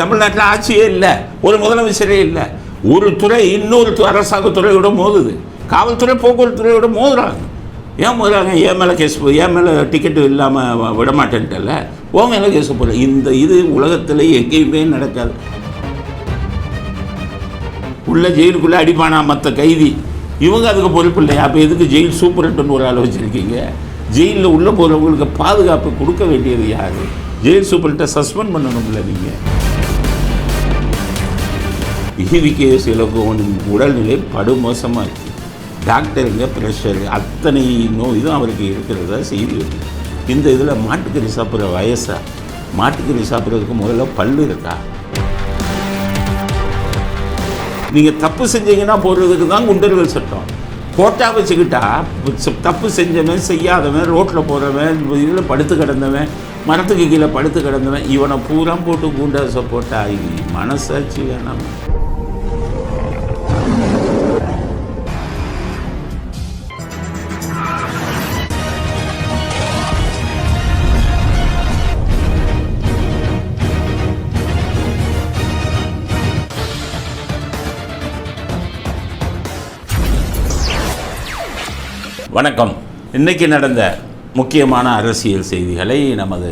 தமிழ்நாட்டில் ஆட்சியே இல்லை, ஒரு முதலமைச்சரே இல்லை. ஒரு துறை இன்னொரு அரசாங்க துறையோட மோதுது. காவல்துறை போக்குவரத்து துறையோட மோதுறாங்க. ஏன் மோதுறாங்க? என் மேலே கேஸ் என் மேலே டிக்கெட்டு இல்லாமல் விடமாட்டேன்ட்டல, ஓ மேலே கேஸ் போடல. இது உலகத்தில் எங்கேயுமே நடக்காது. உள்ள ஜெயிலுக்குள்ளே அடிப்பானா மற்ற கைதி, இவங்க அதுக்கு பொறுப்பு இல்லையா? அப்போ எதுக்கு ஜெயில் சூப்பரண்ட்னு ஒரு ஆள் வச்சுருக்கீங்க? ஜெயிலில் உள்ளே போகிறவங்களுக்கு பாதுகாப்பு கொடுக்க வேண்டியது யார்? ஜெயில் சூப்பரண்ட்டை சஸ்பெண்ட் பண்ணணும்ல நீங்கள். EVKS உடல்நிலை படுமோசமாக இருக்குது. டாக்டருங்க ப்ரெஷர் அத்தனை இதுவும் அவருக்கு இருக்கிறதா செய்தி வருது. இந்த இதில் மாட்டுக்கறி சாப்பிட்ற வயசா? மாட்டுக்கறி சாப்பிட்றதுக்கு முதல்ல பல்லு இருக்கா? நீங்கள் தப்பு செஞ்சீங்கன்னா போடுறதுக்கு தான் குண்டர்கள் சட்டம். கோட்டா வச்சுக்கிட்டா தப்பு செஞ்சவன் செய்யாதவன் ரோட்டில் போகிறவன் இதில் படுத்து கிடந்தவன் மரத்துக்கு கீழே படுத்து கிடந்தவன் இவனை பூரா போட்டு குண்டாசை போட்டா மனசாட்சி வேணாம். வணக்கம். இன்றைக்கி நடந்த முக்கியமான அரசியல் செய்திகளை நமது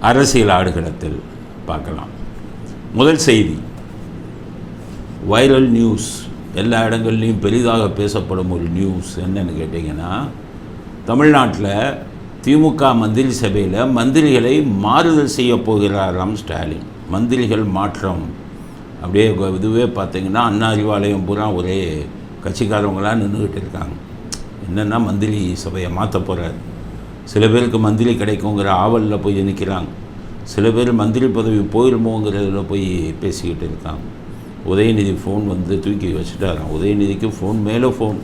அரசியல் ஆடுகளத்தில் பார்க்கலாம். முதல் செய்தி, வைரல் நியூஸ், எல்லா இடங்கள்லையும் பெரிதாக பேசப்படும் ஒரு நியூஸ் என்னன்னு கேட்டிங்கன்னா, தமிழ்நாட்டில் திமுக மந்திரி சபையில் மந்திரிகளை மாறுதல் செய்ய போகிறாராம் ஸ்டாலின். மந்திரிகள் மாற்றம் அப்படியே இதுவே பார்த்திங்கன்னா அண்ணா அறிவாலயம் பூரா ஒரே கட்சிக்காரவங்களாம் நின்றுக்கிட்டு இருக்காங்க. என்னென்னா மந்திரி சபையை மாற்ற போகிறார். சில பேருக்கு மந்திரி கிடைக்குங்கிற ஆவலில் போய் நிற்கிறாங்க. சில பேர் மந்திரி பதவி போயிருமோங்கிறதுல போய் பேசிக்கிட்டு இருக்காங்க. உதயநிதி ஃபோன் தூக்கி வச்சுட்டாராம். உதயநிதிக்கு ஃபோன் மேலே ஃபோன்.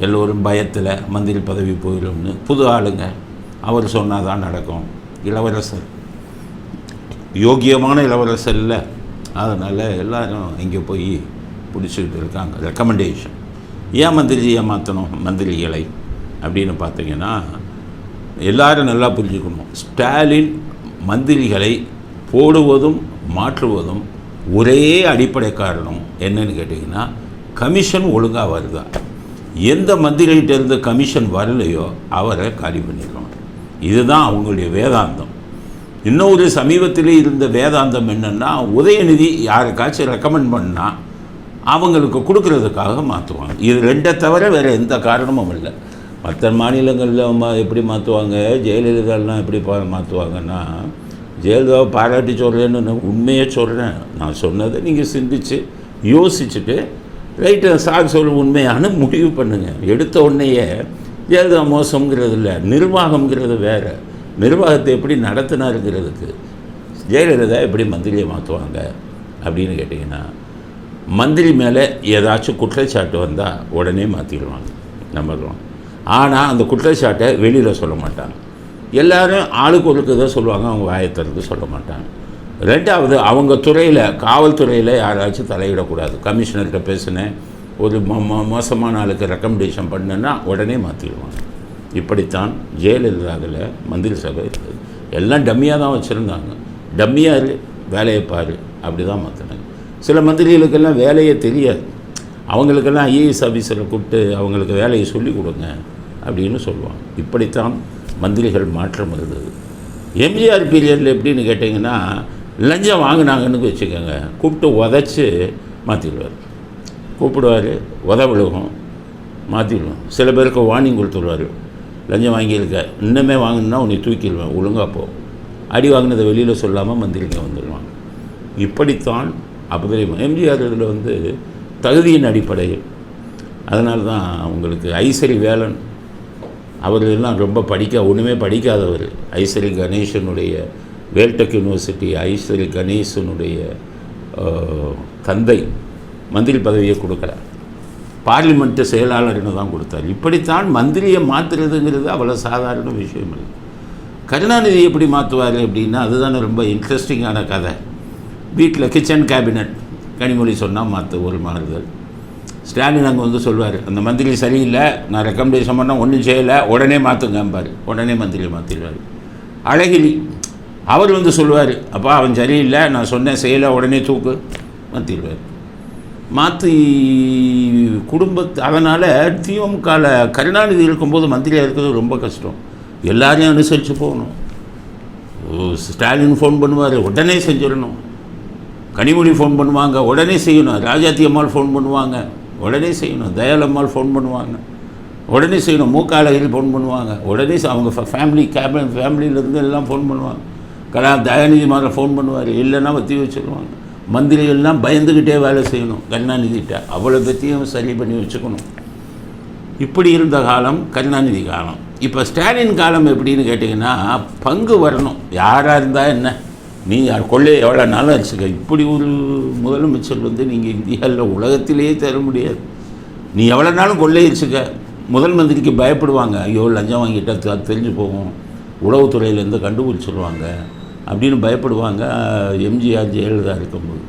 எல்லோரும் பயத்தில் மந்திரி பதவி போயிடும்னு. புது ஆளுங்க, அவர் சொன்னால் தான் நடக்கும். இளவரசர், யோக்கியமான இளவரசர் இல்லை, அதனால் எல்லோரும் இங்கே போய் பிடிச்சிக்கிட்டு இருக்காங்க. ரெக்கமெண்டேஷன். ஏன் மந்திரியை மாற்றணும் மந்திரிகளை அப்படின்னு பார்த்தீங்கன்னா, எல்லோரும் நல்லா புரிஞ்சுக்கணும். ஸ்டாலின் மந்திரிகளை போடுவதும் மாற்றுவதும் ஒரே அடிப்படை காரணம் என்னன்னு கேட்டிங்கன்னா, கமிஷன் ஒழுங்காக வருதா. எந்த மந்திரிகிட்டேருந்து கமிஷன் வரலையோ அவரை காலி பண்ணிடணும். இதுதான் அவங்களுடைய வேதாந்தம். இன்னொரு சமீபத்திலே இருந்த வேதாந்தம் என்னென்னா, உதயநிதி யாருக்காச்சும் ரெக்கமெண்ட் பண்ணால் அவங்களுக்கு கொடுக்கறதுக்காக மாற்றுவாங்க. இது ரெண்டை தவிர வேறு எந்த காரணமும் இல்லை. மற்ற மாநிலங்களில் எப்படி மாற்றுவாங்க, ஜெயலலிதாலாம் எப்படி மாற்றுவாங்கன்னா, ஜெயலலிதாவை பாராட்டி சொல்கிறேன்னு உண்மையே சொல்கிறேன். நான் சொன்னதை நீங்கள் சிந்திச்சு யோசிச்சுட்டு ரைட்டு சார் சொல்ல உண்மையான முடிவு பண்ணுங்கள். எடுத்த உடனேயே ஜெயலலிதா மோசங்கிறது இல்லை, நிர்வாகங்கிறது வேறு. நிர்வாகத்தை எப்படி நடத்தினாருங்கிறதுக்கு ஜெயலலிதா எப்படி மந்திரியை மாற்றுவாங்க அப்படின்னு கேட்டிங்கன்னா, மந்திரி மேலே ஏதாச்சும் குற்றச்சாட்டு வந்தால் உடனே மாற்றிடுவாங்க, நம்புகிறோம். ஆனால் அந்த குற்றச்சாட்டை வெளியில் சொல்ல மாட்டாங்க. எல்லோரும் ஆளுக்கு ஒருக்கு தான் சொல்லுவாங்க, அவங்க வாயத்திறந்து சொல்ல மாட்டாங்க. ரெண்டாவது, அவங்க துறையில் காவல்துறையில் யாராச்சும் தலையிடக்கூடாது. கமிஷனர்கிட்ட பேசினேன், ஒரு மோசமான ஆளுக்கு ரெக்கமெண்டேஷன் பண்ணேன்னா உடனே மாற்றிடுவாங்க. இப்படித்தான் ஜெயலலிதாவில் மந்திரி சபை இருக்குது. எல்லாம் டம்மியாக தான் வச்சுருந்தாங்க. டம்மியாக வேலையை பாரு அப்படி தான் மாற்றினாங்க. சில மந்திரிகளுக்கெல்லாம் வேலையே தெரியாது. அவங்களுக்கெல்லாம் ஐஏஎஸ் ஆஃபீஸரை கூப்பிட்டு அவங்களுக்கு வேலையை சொல்லிக் கொடுங்க அப்படின்னு சொல்லுவாங்க. இப்படித்தான் மந்திரிகள் மாற்றம் இருந்தது. எம்ஜிஆர் பீரியடில் எப்படின்னு கேட்டிங்கன்னா, லஞ்சம் வாங்கினாங்கன்னு வச்சுக்கோங்க, கூப்பிட்டு உதச்சி மாற்றிடுவார். கூப்பிடுவார், விழுகும், மாற்றிடுவோம். சில பேருக்கு வார்னிங் கொடுத்துருவார், லஞ்சம் வாங்கியிருக்க, இன்னுமே வாங்கினா உன்னை தூக்கிடுவேன், ஒழுங்காக போ. அடி வாங்கினதை வெளியில் சொல்லாமல் மந்திரிங்க வந்துடுவாங்க. இப்படித்தான் அப்போ தெரியும். எம்ஜிஆர் இதில் தகுதியின் அடிப்படையில். அதனால தான் அவங்களுக்கு ஐசரி வேலன் அவர்களெல்லாம் ரொம்ப ஒன்றுமே படிக்காதவர். ஐசரி கணேசனுடைய வேல்டெக் யூனிவர்சிட்டி ஐசரி கணேசனுடைய தந்தை மந்திரி பதவியை கொடுக்கல, பார்லிமெண்ட்டு செயலாளர்னு தான் கொடுத்தார். இப்படித்தான் மந்திரியை மாற்றுறதுங்கிறது அவ்வளோ சாதாரண விஷயம் இல்லை. கருணாநிதி எப்படி மாற்றுவார் அப்படின்னா, அதுதானே ரொம்ப இன்ட்ரெஸ்டிங்கான கதை. வீட்டில் கிச்சன் கேபினட் கனிமொழி சொன்னால் ஒரு மாறுதல். ஸ்டாலின் அங்கே சொல்வார், அந்த மந்திரி சரியில்லை, நான் ரெக்கமெண்டேஷன் பண்ணால் ஒன்றும் செய்யலை, உடனே மாற்றுங்கம்பார். உடனே மந்திரியை மாற்றிடுவார். அழகிரி அவர் வந்து சொல்லுவார், அப்பா அவன் சரியில்லை, நான் சொன்னேன் செய்யலை, உடனே தூக்கு மாற்றிடுவார். மாற்றி குடும்பத்து அதனால் திமுகவில் கருணாநிதி இருக்கும்போது மந்திரியாக இருக்கிறது ரொம்ப கஷ்டம். எல்லாரையும் அனுசரித்து போகணும். ஸ்டாலின் ஃபோன் பண்ணுவார், உடனே செஞ்சிடணும். கனிமொழி ஃபோன் பண்ணுவாங்க, உடனே செய்யணும். ராஜாத்தி அம்மாள் ஃபோன் பண்ணுவாங்க, உடனே செய்யணும். தயாளம்மாள் ஃபோன் பண்ணுவாங்க, உடனே செய்யணும். மூக்காளகிரி ஃபோன் பண்ணுவாங்க, உடனே அவங்க ஃபேமிலியிலேருந்து எல்லாம் ஃபோன் பண்ணுவாங்க. தயாநிதி மாதிரி ஃபோன் பண்ணுவார், இல்லைன்னா வற்றி வச்சுருவாங்க. மந்திரிகள்லாம் பயந்துக்கிட்டே வேலை செய்யணும் கருணாநிதிகிட்ட. அவ்வளோ பற்றியும் சரி பண்ணி வச்சுக்கணும். இப்படி இருந்த காலம் கருணாநிதி காலம். இப்போ ஸ்டாலின் காலம் எப்படின்னு கேட்டிங்கன்னா, பங்கு வரணும். யாராக இருந்தால் என்ன, நீ கொள்ளை எவ்வளோ நாளும் அடிச்சுக்க. இப்படி ஒரு முதலமைச்சர் வந்து நீங்கள் இந்தியாவில் உலகத்திலேயே தர முடியாது. நீ எவ்வளோ நாளும் கொள்ளையடிச்சுக்க. முதல் மந்திரிக்கு பயப்படுவாங்க, ஐயோ லஞ்சம் வாங்கிட்டா தெரிஞ்சு போகும், உளவுத்துறையிலேருந்து கண்டுபிடிச்சிருவாங்க அப்படின்னு பயப்படுவாங்க. எம்ஜிஆர் ஜெயலலிதா இருக்கும்போது,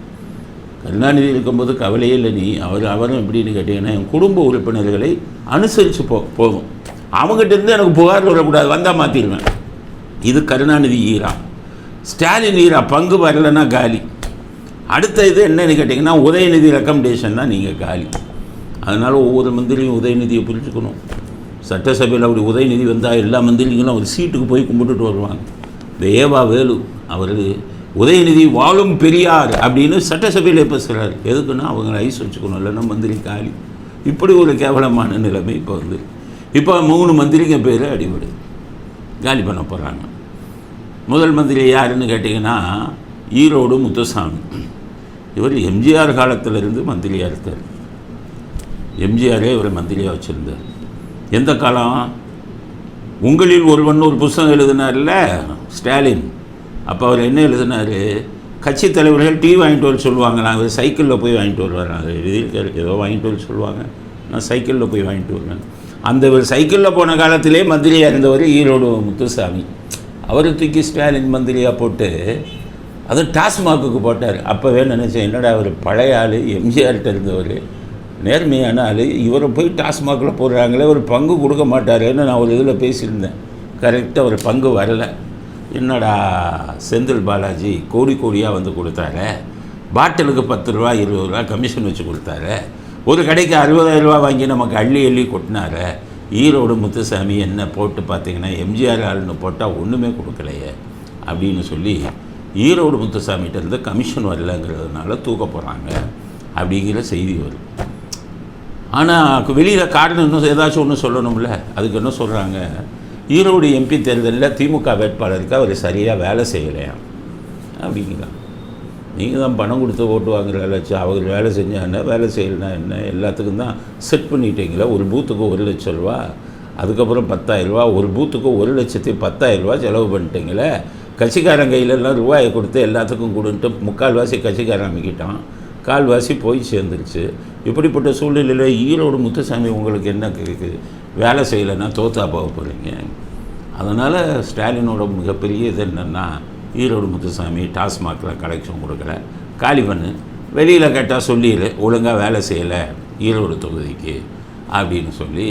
கருணாநிதி இருக்கும்போது கவலையே இல்லை. நீ அவரும் எப்படின்னு கேட்டிங்கன்னா, என் குடும்ப உறுப்பினர்களை அனுசரித்து போகும். அவங்ககிட்டருந்து எனக்கு புகார் வரக்கூடாது, வந்தால் மாற்றிடுவேன். இது கருணாநிதி ஈரா. ஸ்டாலின் ஈரா பங்கு வரலைன்னா காலி. அடுத்த இது என்னன்னு கேட்டிங்கன்னா, உதயநிதி ரெக்கமெண்டேஷன் தான் நீங்கள் காலி. அதனால் ஒவ்வொரு மந்திரியும் உதயநிதியை புரிஞ்சுக்கணும். சட்டசபையில் அப்படி உதயநிதி வந்தால் எல்லா மந்திரிகளும் அவர் சீட்டுக்கு போய் கும்பிட்டுட்டு வருவாங்க. இந்த ஏவா வேலு அவர் உதயநிதி வாழும் பெரியார் அப்படின்னு சட்டசபையில் பேசுகிறார். எதுக்குன்னா அவங்க ஐஸ் வச்சுக்கணும், இல்லைன்னா மந்திரி காலி. இப்படி ஒரு கேவலமான நிலைமை இப்போ வந்து. இப்போ 3 மந்திரிங்க பேர் அடிபடு காலி பண்ண போகிறாங்க. முதல் மந்திரி யாருன்னு கேட்டிங்கன்னா, ஈரோடு முத்துசாமி. இவர் எம்ஜிஆர் காலத்திலிருந்து மந்திரியாக இருக்கார். எம்ஜிஆரே இவரை மந்திரியாக வச்சுருந்தார். எந்த காலம்? உங்களில் ஒருவன் ஒரு புத்தகம் எழுதினார்ல ஸ்டாலின். அப்போ அவர் என்ன எழுதினார்? கட்சி தலைவர்கள் டீ வாங்கிட்டு வர சொல்லுவாங்க, நான் அவர் சைக்கிளில் போய் வாங்கிட்டு வருவார். நான் எழுதியிருக்காரு, ஏதோ வாங்கிட்டு வர சொல்லுவாங்க, நான் சைக்கிளில் போய் வாங்கிட்டு வருவேன். அந்த ஒரு சைக்கிளில் போன காலத்திலே மந்திரியாக இருந்தவர் ஈரோடு முத்துசாமி. அவரை தூக்கி ஸ்டாலின் மந்திரியாக போட்டு அதுவும் டாஸ்மாகுக்கு போட்டார். அப்போவே நினச்சேன், என்னடா அவர் பழைய ஆள், எம்ஜிஆர்கிட்ட இருந்தவர், நேர்மையான ஆள், இவரை போய் டாஸ்மாகில் போடுறாங்களே, ஒரு பங்கு கொடுக்க மாட்டாருன்னு நான் ஒரு இதில் பேசியிருந்தேன். கரெக்டாக ஒரு பங்கு வரலை. என்னடா செந்தில் பாலாஜி கோடியாக வந்து கொடுத்தாரு, பாட்டிலுக்கு 10 ரூபா 20 ரூபா கமிஷன் வச்சு கொடுத்தாரு, ஒரு கடைக்கு 60,000 ரூபா வாங்கி நமக்கு அள்ளி கொட்டினாரு. ஈரோடு முத்துசாமி என்ன போட்டு பார்த்தீங்கன்னா, எம்ஜிஆர் ஆளுன்னு போட்டால் ஒன்றுமே கொடுக்கலையே அப்படின்னு சொல்லி ஈரோடு முத்துசாமிகிட்ட இருந்து கமிஷன் வரலைங்கிறதுனால தூக்க போகிறாங்க அப்படிங்கிற செய்தி வரும். ஆனால் வெளியில் காரணம் இன்னும் ஏதாச்சும் ஒன்று சொல்லணும்ல. அதுக்கு என்ன சொல்கிறாங்க, ஈரோடு எம்பி தேர்தலில் திமுக வேட்பாளருக்கு அவர் சரியாக வேலை செய்யலையாம் அப்படிங்கிறாங்க. நீங்கள் தான் பணம் கொடுத்து ஓட்டு வாங்குற லட்சம், அவர் வேலை செஞ்சால் என்ன, வேலை செய்யலைன்னா என்ன, எல்லாத்துக்கும் தான் செட் பண்ணிட்டீங்களா. ஒரு பூத்துக்கு 1 லட்சம் ரூபா, அதுக்கப்புறம் 10,000 ரூபா, ஒரு பூத்துக்கு 1,10,000 ரூபா செலவு பண்ணிட்டீங்களே. கட்சிக்காரன் கையிலெல்லாம் ரூபாயை கொடுத்து எல்லாத்துக்கும் கொடுன்ட்டு 3/4 கட்சிக்காரன் அமைக்கிட்டான், 1/4 போய் சேர்ந்துருச்சு. இப்படிப்பட்ட சூழ்நிலையில் ஈரோடு முத்துசாமி உங்களுக்கு என்ன வேலை செய்யலைன்னா தோத்தா போக போகிறீங்க. அதனால் ஸ்டாலினோட மிகப்பெரிய இது என்னென்னா, ஈரோடு முத்துசாமி டாஸ்மாகில் கலெக்ஷன் கொடுக்கல, காலி பண்ணு, வெளியில் கேட்டால் சொல்லிடு, ஒழுங்காக வேலை செய்யலை ஈரோடு தொகுதிக்கு அப்படின்னு சொல்லி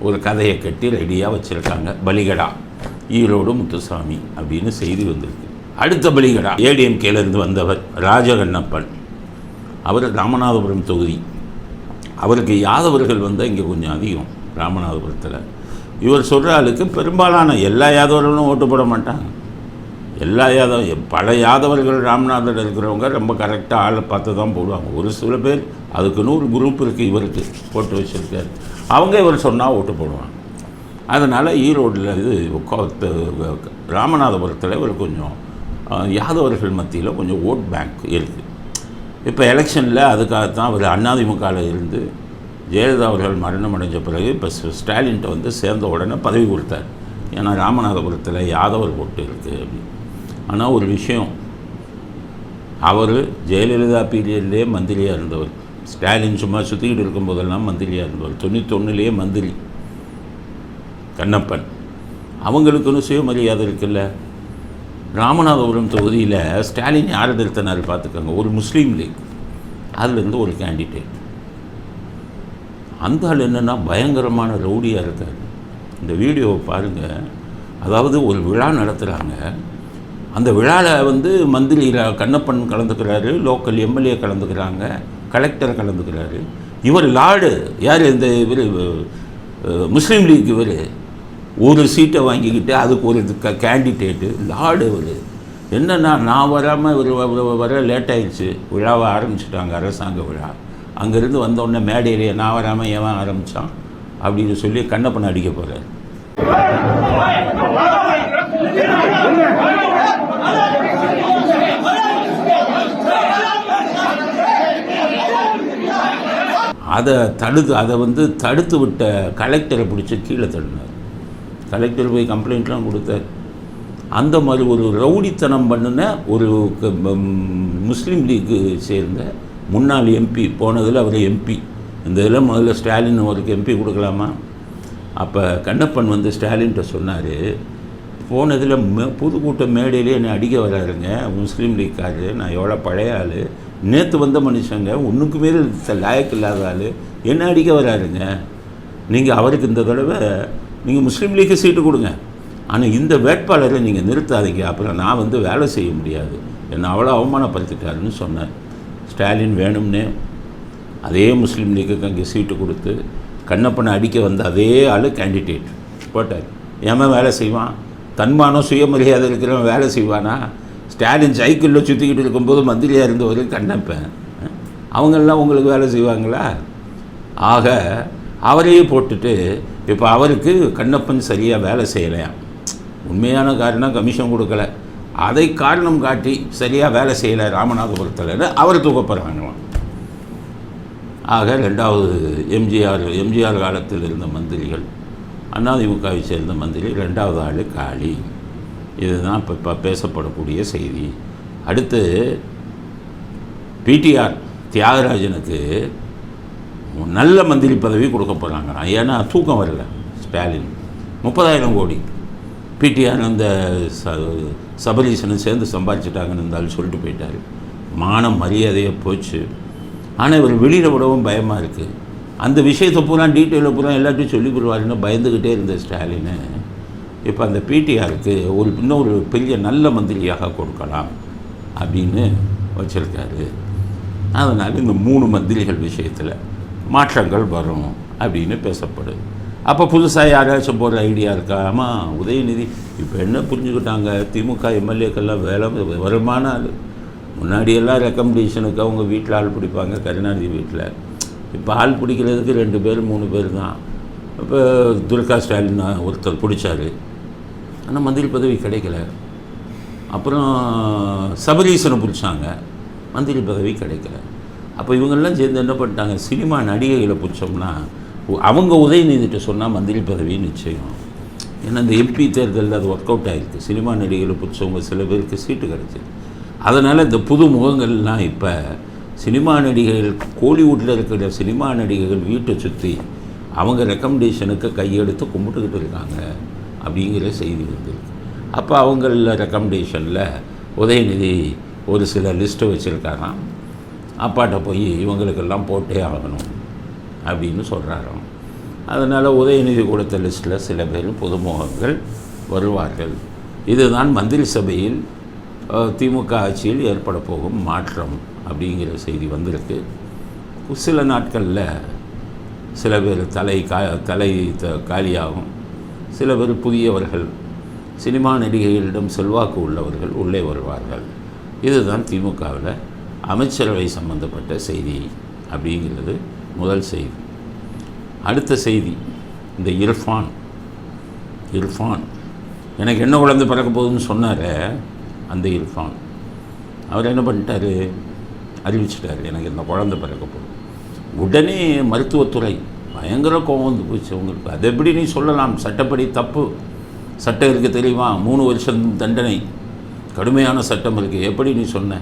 ஒரு கதையை கட்டி ரெடியாக வச்சுருக்காங்க. பலிகடா ஈரோடு முத்துசாமி அப்படின்னு செய்தி வந்திருக்கு. அடுத்த பலிகடா ஏடிஎம்கேலேருந்து வந்தவர் ராஜகண்ணப்பன். அவர் ராமநாதபுரம் தொகுதி. அவருக்கு யாதவர்கள் வந்தால் இங்கே கொஞ்சம் அதிகம் ராமநாதபுரத்தில். இவர் சொல்கிற ஆளுக்கு பெரும்பாலான எல்லா யாதவர்களும் ஓட்டு போட மாட்டாங்க. எல்லா பல யாதவர்கள் ராமநாதர் இருக்கிறவங்க ரொம்ப கரெக்டாக ஆளை பார்த்து தான் போடுவாங்க. ஒரு சில பேர் அதுக்குன்னு ஒரு குரூப் இருக்குது, இவருக்கு போட்டு வச்சுருக்காரு, அவங்க இவர் சொன்னால் ஓட்டு போடுவாங்க. அதனால் ஈரோடில் ராமநாதபுரத்தில் இவர் கொஞ்சம் யாதவர்கள் மத்தியில் கொஞ்சம் ஓட் பேங்க் இருக்குது. இப்போ எலெக்ஷனில் அதுக்காகத்தான் அவர் அதிமுகவில் இருந்து ஜெயலலிதா அவர்கள் மரணம் அடைஞ்ச பிறகு இப்போ ஸ்டாலின்கிட்ட வந்து சேர்ந்த உடனே பதவி கொடுத்தார். ஏன்னா ராமநாதபுரத்தில் யாதவர் ஓட்டு இருக்குது அப்படின்னு. ஆனால் ஒரு விஷயம், அவர் ஜெயலலிதா பீரியட்லேயே மந்திரியாக இருந்தவர். ஸ்டாலின் சும்மா சுற்றிக்கிட்டு இருக்கும்போதெல்லாம் மந்திரியாக இருந்தவர். 91லேயே மந்திரி கண்ணப்பன். அவங்களுக்குன்னு சுயமரியாதை இருக்குல்ல. ராமநாதபுரம் தொகுதியில் ஸ்டாலின் யாரை நிறுத்தினார் பார்த்துக்கோங்க, ஒரு முஸ்லீம் லீக், அதுலேருந்து ஒரு கேண்டிடேட். அந்த ஆள் என்னென்னா பயங்கரமான ரவுடியாக இருக்கார். இந்த வீடியோவை பாருங்கள். அதாவது ஒரு விழா நடத்துகிறாங்க, அந்த விழாவில் வந்து மந்திரி கண்ணப்பன் கலந்துக்கிறாரு, லோக்கல் எம்எல்ஏ கலந்துக்கிறாங்க, கலெக்டர் கலந்துக்கிறாரு. இவர் லார்டு யார், இந்த இவர் முஸ்லீம் லீக், இவர் ஒரு சீட்டை வாங்கிக்கிட்டு அதுக்கு ஒரு கேண்டிடேட்டு லார்டு. இவர் என்னென்னா, நான் வராமல் இவர் வர லேட் ஆகிடுச்சு, விழாவை ஆரம்பிச்சுட்டாங்க, அரசாங்க விழா. அங்கேருந்து வந்தோடனே மேடையிலேயே நான் வராமல் ஏன் ஆரம்பித்தான் அப்படின்னு சொல்லி கண்ணப்பனை அடிக்க போகிறார். அதை வந்து தடுத்து விட்ட கலெக்டரை பிடிச்சி கீழே தள்ளினார். கலெக்டர் போய் கம்ப்ளைண்ட்லாம் கொடுத்தார். அந்த மாதிரி ஒரு ரவுடித்தனம் பண்ணின ஒரு முஸ்லீம் லீக்கு சேர்ந்த முன்னாள் எம்பி, போனதில் அவர் எம்பி, இந்த இதில் முதல்ல ஸ்டாலின் அவருக்கு எம்பி கொடுக்கலாமா? அப்போ கண்ணப்பன் வந்து ஸ்டாலின்கிட்ட சொன்னார், போனதில் புதுக்கூட்ட மேடையிலே என்னை அடிக்க வராருங்க முஸ்லீம் லீக்காரு, நான் எவ்வளோ பழைய ஆள், நேற்று வந்த மனுஷங்க, ஒன்றுக்கு மேலே லாயக்கு இல்லாத ஆள், என்ன அடிக்க வராருங்க. நீங்கள் அவருக்கு இந்த தடவை நீங்கள் முஸ்லீம் லீக்கு சீட்டு கொடுங்க, ஆனால் இந்த வேட்பாளரை நீங்கள் நிறுத்தாதீங்க, அப்புறம் நான் வந்து வேலை செய்ய முடியாது, என்னை அவ்வளோ அவமானப்படுத்திட்டாருன்னு சொன்னார். ஸ்டாலின் வேணும்னே அதே முஸ்லீம் லீக்குக்கு அங்கே சீட்டு கொடுத்து கண்ணப்பனை அடிக்க வந்த அதே ஆள் கேண்டிடேட் போட்டார். ஏமா வேலை செய்வான்? தன்மானம் சுயமரியாதை இருக்கிறவன் வேலை செய்வானா? ஸ்டாலின் சைக்கிளில் சுற்றிக்கிட்டு இருக்கும்போது மந்திரியாக இருந்தவர் கண்ணப்பன், அவங்களெலாம் உங்களுக்கு வேலை செய்வாங்களா? ஆக அவரையே போட்டுட்டு இப்போ அவருக்கு கண்ணப்பன் சரியாக வேலை செய்யலையாம். உண்மையான காரணம் கமிஷன் கொடுக்கல, அதை காரணம் காட்டி சரியாக வேலை செய்யலை ராமநாதபுரத்தில், அவர் தூக்கப்படுறாங்களாம். ஆக ரெண்டாவது எம்ஜிஆர் காலத்தில் இருந்த மந்திரிகள், அதிமுகவை சேர்ந்த மந்திரி, ரெண்டாவது ஆள் காளி. இதுதான் இப்போ பேசப்படக்கூடிய செய்தி. அடுத்து பிடிஆர் தியாகராஜனுக்கு நல்ல மந்திரி பதவி கொடுக்க போகிறாங்க. ஏன்னா தூக்கம் வரல ஸ்டாலின். 30,000 கோடி பிடிஆர் அந்த சபரீசனும் சேர்ந்து சம்பாதிச்சிட்டாங்கன்னு இருந்தாலும் சொல்லிட்டு போயிட்டார். மானம் மரியாதையே போச்சு. ஆனால் இவர் வெளியில் விடவும் பயமாக இருக்குது. அந்த விஷயத்தை பூரா டீட்டெயிலில் பூரா எல்லாத்தையும் சொல்லி கொடுவாருன்னு பயந்துக்கிட்டே இருந்த ஸ்டாலின் இப்போ அந்த பிடிஆருக்கு இன்னொரு பெரிய நல்ல மந்திரியாக கொடுக்கலாம் அப்படின்னு வச்சுருக்காரு. அதனால் இந்த 3 மந்திரிகள் விஷயத்தில் மாற்றங்கள் வரும் அப்படின்னு பேசப்படுது. அப்போ புதுசாக யாராச்சும் போகிற ஐடியா இருக்கா? ஆமாம், உதயநிதி இப்போ என்ன புரிஞ்சுக்கிட்டாங்க, திமுக எம்எல்ஏக்கெல்லாம் வருமான ஆள். முன்னாடியெல்லாம் ரெக்கமெண்டேஷனுக்கு அவங்க வீட்டில் ஆள் பிடிப்பாங்க, கருணாநிதி வீட்டில். இப்போ ஆள் பிடிக்கிறதுக்கு 2 பேர் 3 பேர் தான். இப்போ துர்கா ஸ்டாலின் ஒருத்தர் பிடிச்சார், ஆனால் மந்திரி பதவி கிடைக்கல. அப்புறம் சபரீசனை பிடிச்சாங்க, மந்திரி பதவி கிடைக்கல. அப்போ இவங்கெல்லாம் சேர்ந்து என்ன பண்ணிட்டாங்க, சினிமா நடிகைகளை பிடிச்சோம்னா அவங்க உதயநிதிட்ட சொன்னால் மந்திரி பதவி நிச்சயம். ஏன்னா இந்த எம்பி தேர்தலில் அது ஒர்க் அவுட் ஆகிருக்கு. சினிமா நடிகைகளை பிடிச்சவங்க சில பேருக்கு சீட்டு கிடச்சிது. அதனால் இந்த புது முகங்கள்லாம் இப்போ சினிமா நடிகைகள், கோலிவுட்டில் இருக்கிற சினிமா நடிகைகள் வீட்டை சுற்றி அவங்க ரெக்கமெண்டேஷனுக்கு கையெடுத்து கும்பிட்டுக்கிட்டு இருக்காங்க அப்படிங்கிற செய்தி வந்துருக்கு. அப்போ அவங்கள ரெக்கமெண்டேஷனில் உதயநிதி ஒரு சில லிஸ்ட்டை வச்சுருக்காராம். அப்பாட்ட போய் இவங்களுக்கெல்லாம் போட்டே ஆகணும் அப்படின்னு சொல்கிறாராம். அதனால் உதயநிதி கொடுத்த லிஸ்ட்டில் சில பேர் புதுமுகங்கள் வருவார்கள். இதுதான் மந்திரி சபையில் திமுக ஆட்சியில் ஏற்பட போகும் மாற்றம் அப்படிங்கிற செய்தி வந்திருக்கு. சில நாட்களில் சில பேர் தலை காலியாகும், சில பேர் புதியவர்கள், சினிமா நடிகைகளிடம் செல்வாக்கு உள்ளவர்கள் உள்ளே வருவார்கள். இதுதான் திமுகவில் அமைச்சரவை சம்பந்தப்பட்ட செய்தி அப்படிங்கிறது முதல் செய்தி. அடுத்த செய்தி, இந்த இர்ஃபான் எனக்கு என்ன குழந்தை பிறக்க போகுதுன்னு சொன்னார். அந்த இர்ஃபான் அவர் என்ன பண்ணிட்டார், அறிவிச்சிட்டார் எனக்கு இந்த குழந்தை பிறக்க போகுது. உடனே மருத்துவத்துறை பயங்கர கோபம் வந்து போச்சு அவங்களுக்கு. அது எப்படி நீ சொல்லலாம், சட்டப்படி தப்பு, சட்டம் இருக்குது தெரியுமா, 3 வருஷம் தண்டனை, கடுமையான சட்டம் இருக்குது, எப்படி நீ சொன்ன